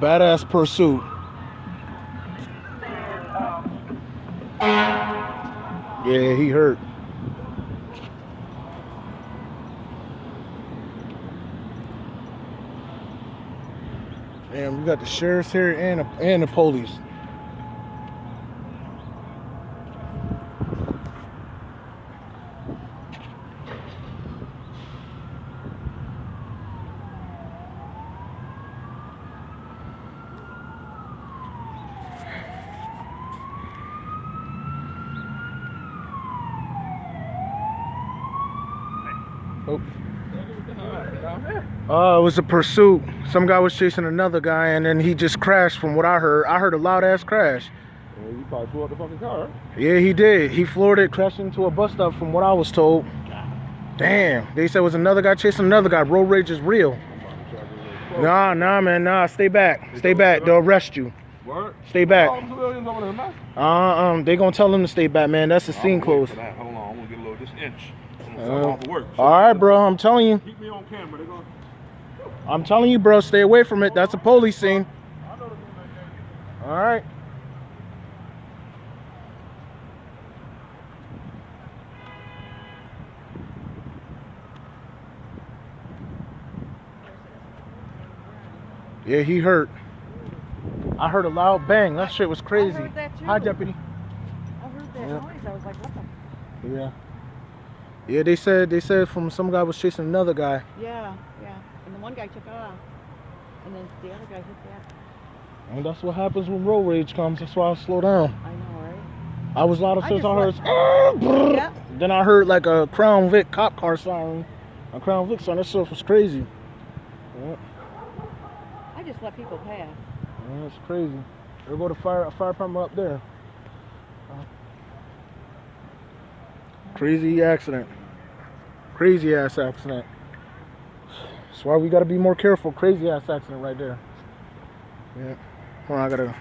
Badass pursuit. Yeah, he hurt. And we got the sheriffs here and the police. It was a pursuit. Some guy was chasing another guy, and then he just crashed. From what I heard a loud ass crash. Yeah, you probably flew up the fucking car. Right? Yeah, he did. He floored it, crashed into a bus stop. From what I was told. Damn. They said it was another guy chasing another guy. Road rage is real. Nah, man, nah. Stay back. Stay back. They'll arrest you. What? Stay back. They gonna tell him to stay back, man. That's the scene closed. Hold on, I'm gonna get a little this inch. All right, bro. I'm telling you. Keep me on camera. They're gonna... I'm telling you, bro. Stay away from it. That's a police scene. All right. Yeah, he hurt. I heard a loud bang. That shit was crazy. I heard that too. Hi, deputy. I heard that noise. I was like, what the? Yeah. Yeah, they said from some guy was chasing another guy. Yeah. And the one guy took off. And then the other guy hit that. And that's what happens when road rage comes. That's why I slow down. I know, right? I was loud as soon as I heard. Yep. Then I heard like a Crown Vic cop car siren. A Crown Vic siren. That stuff was crazy. Yeah. I just let people pass. Yeah, it's crazy. There go the fire department up there. Crazy accident. Crazy ass accident. That's why we gotta be more careful. Crazy ass accident right there. Yeah. Hold on, I gotta